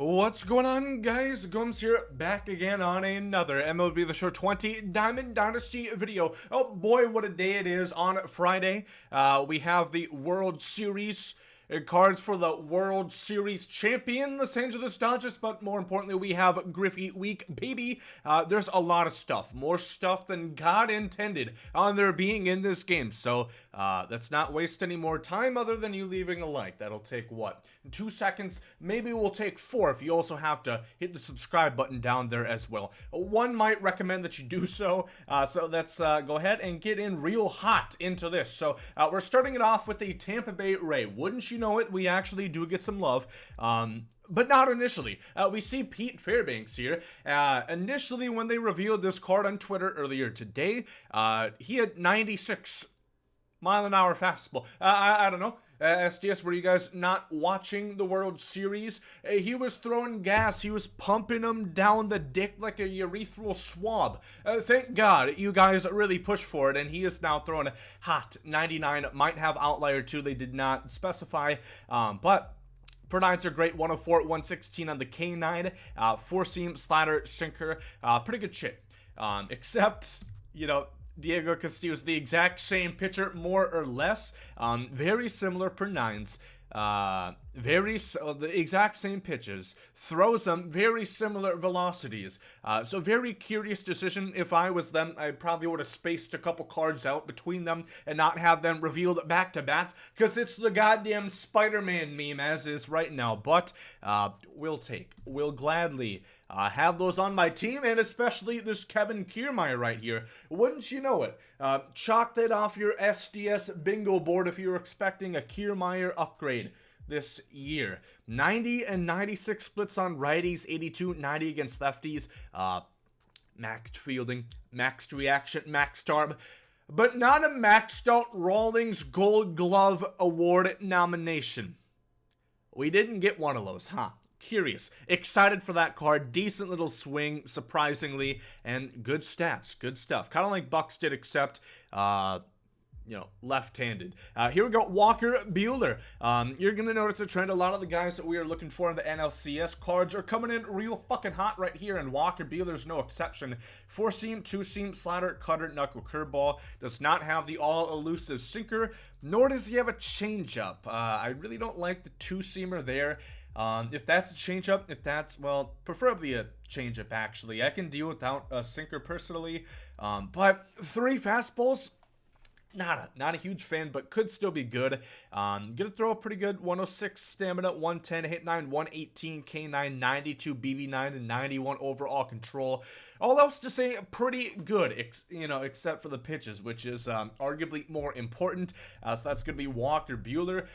What's going on, guys? Gomes here, back again on another MLB The Show 20 Diamond Dynasty video. Oh boy, what a day it is on Friday. We have the World Series cards for the World Series champion, Los Angeles Dodgers, but more importantly, we have Griffey Week, baby. There's a lot of stuff, more stuff than God intended on there being in this game, so let's not waste any more time other than you leaving a like. That'll take, what, 2 seconds? Maybe we'll take 4 if you also have to hit the subscribe button down there as well. One might recommend that you do so, so let's go ahead and get in real hot into this. So we're starting it off with the Tampa Bay Ray. Wouldn't you know it, we actually do get some love, but not initially. We see Pete Fairbanks here. Initially, when they revealed this card on Twitter earlier today, he had 96-mile-an-hour fastball. I don't know. SDS, were you guys not watching the World Series? He was throwing gas. He was pumping them down the dick like a urethral swab. Thank God you guys really pushed for it, and he is now throwing a hot 99. Might have outlier too. They did not specify, but per nines are great. 104, 116 on the K9. Four-seam, slider, sinker. Pretty good shit. Except, you know, Diego Castillo's the exact same pitcher, more or less. Very similar per nines. The exact same pitches, throws them very similar velocities. So very curious decision. If I was them, I probably would have spaced a couple cards out between them and not have them revealed back to back, because it's the goddamn Spider-Man meme as is right now. But we'll gladly have those on my team, and especially this Kevin Kiermaier right here. Wouldn't you know it? Chalk that off your SDS bingo board if you're expecting a Kiermaier upgrade this year. 90 and 96 splits on righties, 82-90 against lefties, maxed fielding, maxed reaction, maxed arm, but not a maxed out Rawlings Gold Glove Award nomination. We didn't get one of those, huh? Curious. Excited for that card. Decent little swing, surprisingly, and good stats. Good stuff. Kind of like Bucks did, except, you know, left-handed. Here we go. Walker Bueller. You're going to notice a trend. A lot of the guys that we are looking for in the NLCS cards are coming in real fucking hot right here, and Walker Bueller's no exception. Four-seam, two-seam, slider, cutter, knuckle, curveball. Does not have the all-elusive sinker, nor does he have a changeup. I really don't like the two-seamer there. If that's a changeup, well, preferably a changeup, actually. I can deal without a sinker personally, but 3 fastballs, not a huge fan, but could still be good. Gonna throw a pretty good 106 stamina, 110 hit 9, 118 K9, 92 BB9, and 91 overall control. All else to say, pretty good, except for the pitches, which is arguably more important. So that's gonna be Walker Bueller.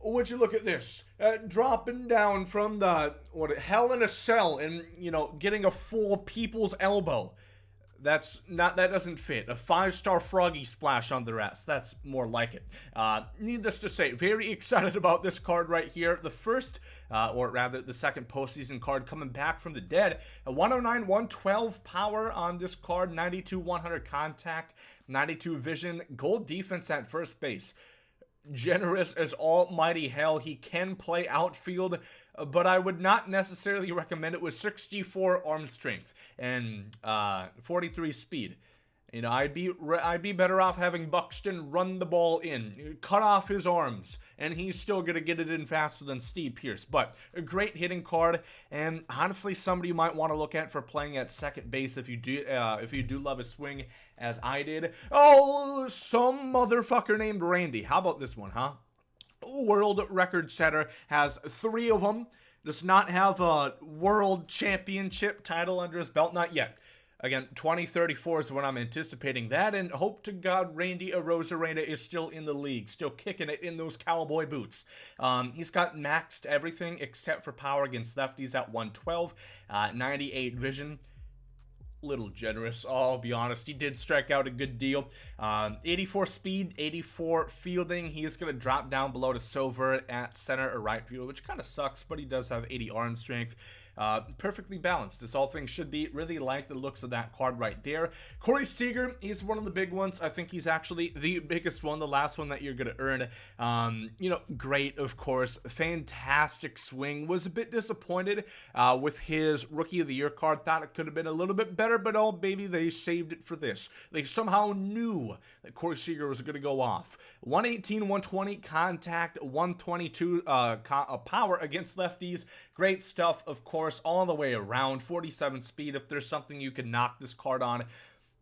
Would you look at this, dropping down from the hell in a cell and, you know, getting a full people's elbow. That doesn't fit. A 5-star froggy splash on the rest. That's more like it. Needless to say, very excited about this card right here. The first, or rather the second postseason card coming back from the dead. A 109, 112 power on this card. 92, 100 contact. 92 vision. Gold defense at first base. Generous as almighty hell. He can play outfield, but I would not necessarily recommend it with 64 arm strength and 43 speed. You know, I'd be better off having Buxton run the ball in, cut off his arms, and he's still gonna get it in faster than Steve Pearce. But a great hitting card, and honestly, somebody you might want to look at for playing at second base if you do love his swing, as I did. Oh, some motherfucker named Randy. How about this one, huh? World record setter, has 3 of them. Does not have a world championship title under his belt, not yet. Again, 2034 is when I'm anticipating that, and hope to God Randy Arozarena is still in the league, still kicking it in those cowboy boots. He's got maxed everything except for power against lefties at 112, 98 vision. little generous. I'll be honest. He did strike out a good deal. 84 speed, 84 fielding. He is going to drop down below to silver at center or right field, which kind of sucks, but he does have 80 arm strength. Perfectly balanced, as all things should be. Really like the looks of that card right there. Corey Seager, he's one of the big ones. I think he's actually the biggest one, the last one that you're going to earn. You know, great, of course. Fantastic swing. Was a bit disappointed with his Rookie of the Year card. Thought it could have been a little bit better, but oh, baby, they saved it for this. They somehow knew that Corey Seager was going to go off. 118, 120 contact, 122 power against lefties. Great stuff, of course, all the way around. 47 speed. If there's something you can knock this card on,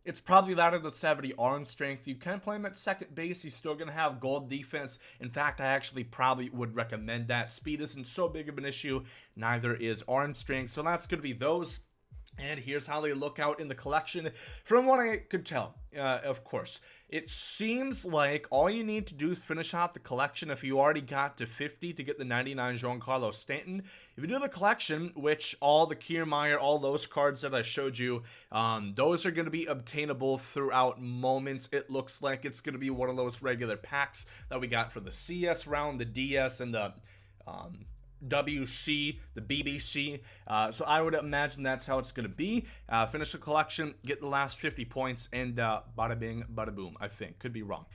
it's probably that of the 70 arm strength. You can play him at second base. He's still going to have gold defense. In fact, I actually probably would recommend that. Speed isn't so big of an issue. Neither is arm strength. So that's going to be those. And here's how they look out in the collection. From what I could tell, of course, it seems like all you need to do is finish out the collection. If you already got to 50 to get the 99 Giancarlo Stanton, if you do the collection, which all the Kiermaier, all those cards that I showed you, those are going to be obtainable throughout moments. It looks like it's going to be one of those regular packs that we got for the CS round, the DS, and the WC, the BBC. So I would imagine that's how it's going to be. Finish the collection, get the last 50 points, and bada bing, bada boom, I think. Could be wrong.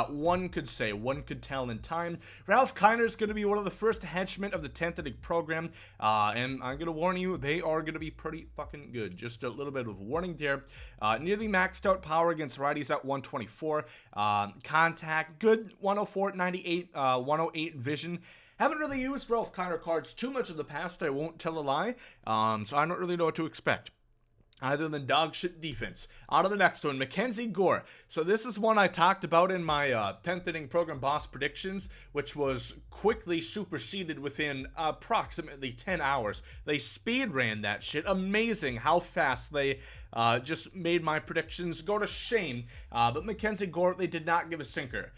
One could say, one could tell in time. Ralph Kiner is going to be one of the first henchmen of the 10th inning program. And I'm going to warn you, they are going to be pretty fucking good. Just a little bit of warning there. Nearly maxed out power against righties at 124. Contact, good 104, 98, 108 vision. Haven't really used Ralph Kiner cards too much in the past, I won't tell a lie, so I don't really know what to expect, other than dog shit defense. On to the next one, Mackenzie Gore. So this is one I talked about in my 10th inning program boss predictions, which was quickly superseded within approximately 10 hours. They speed ran that shit. Amazing how fast they just made my predictions go to shame. But Mackenzie Gore, they did not give a sinker.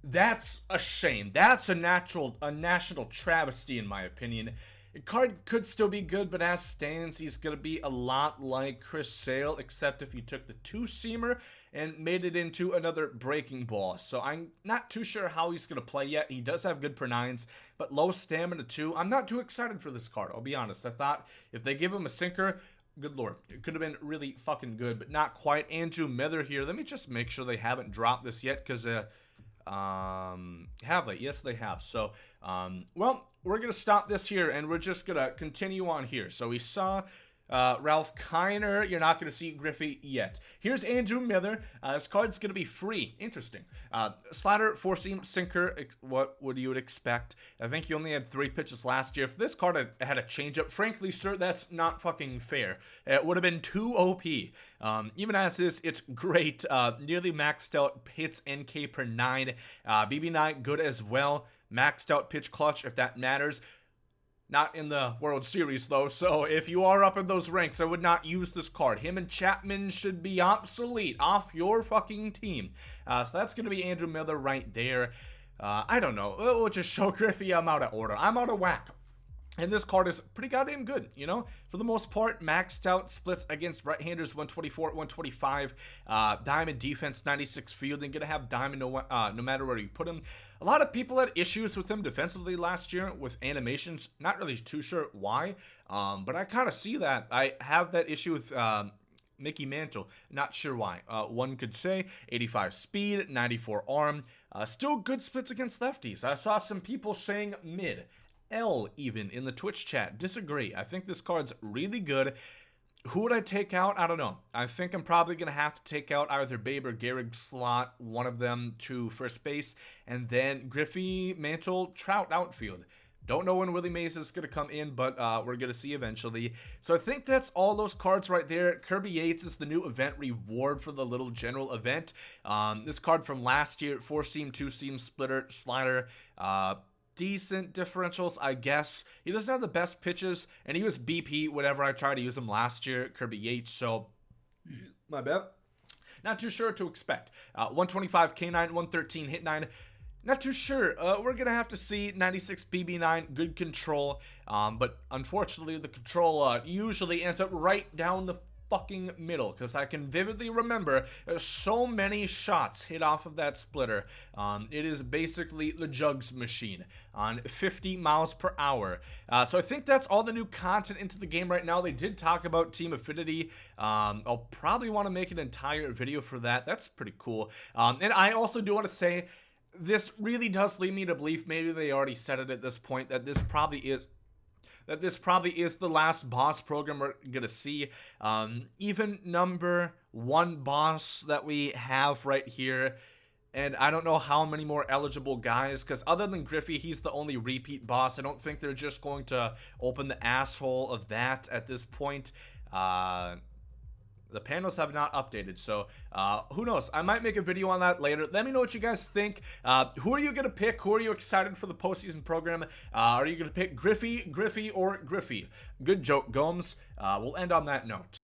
That's a shame. That's a national travesty, in my opinion. The card could still be good, but as stands, he's going to be a lot like Chris Sale, except if you took the two-seamer and made it into another breaking ball. So I'm not too sure how he's going to play yet. He does have good per nines, but low stamina too. I'm not too excited for this card, I'll be honest. I thought if they give him a sinker, good lord, it could have been really fucking good, but not quite. Andrew Mither here. Let me just make sure they haven't dropped this yet, because have they? Yes, they have. So, well, we're going to stop this here, and we're just going to continue on here. So we saw Ralph Kiner. You're not going to see Griffey yet. Here's Andrew Mither. This card's going to be free. Interesting. Slider, four-seam, sinker. What would you expect? I think you only had 3 pitches last year. If this card had a changeup, frankly, sir, that's not fucking fair. It would have been too OP. Even as is, it's great. Nearly maxed out hits NK per 9. BB9, good as well. Maxed out pitch clutch, if that matters. Not in the World Series, though, so if you are up in those ranks, I would not use this card. Him and Chapman should be obsolete off your fucking team. So that's going to be Andrew Mither right there. I don't know. We'll just show Griffey I'm out of order. I'm out of whack. And this card is pretty goddamn good, you know? For the most part, maxed out splits against right-handers, 124, 125. Diamond defense, 96 fielding. Gonna have diamond no matter where you put him. A lot of people had issues with him defensively last year with animations. Not really too sure why, but I kind of see that. I have that issue with Mickey Mantle. Not sure why. One could say 85 speed, 94 arm. Still good splits against lefties. I saw some people saying mid. L even in the Twitch chat. Disagree. I think this card's really good. Who would I take out? I don't know. I think I'm probably going to have to take out either Babe or Gehrig, slot one of them to first base, and then Griffey, Mantle, Trout outfield. Don't know when Willie Mays is going to come in, but we're going to see eventually. So I think that's all those cards right there. Kirby Yates is the new event reward for the little general event. This card from last year, 4-seam, 2-seam, splitter, slider, decent differentials, I guess. He doesn't have the best pitches, and he was BP whenever I tried to use him last year, Kirby Yates, so my bad. Not too sure what to expect. 125 K9, 113 hit 9. Not too sure. We're going to have to see 96 BB9, good control, but unfortunately the control usually ends up right down the fucking middle, because I can vividly remember so many shots hit off of that splitter. It is basically the jugs machine on 50 miles per hour. So I think that's all the new content into the game right now. They did talk about Team Affinity. I'll probably want to make an entire video for that. That's pretty cool. And I also do want to say, this really does lead me to believe, maybe they already said it at this point, that this probably is the last boss program we're gonna see. Even number 1 boss that we have right here, and I don't know how many more eligible guys, because other than Griffey, he's the only repeat boss. I don't think they're just going to open the asshole of that at this point. The panels have not updated, so who knows? I might make a video on that later. Let me know what you guys think. Who are you going to pick? Who are you excited for the postseason program? Are you going to pick Griffey, or Griffey? Good joke, Gomes. We'll end on that note.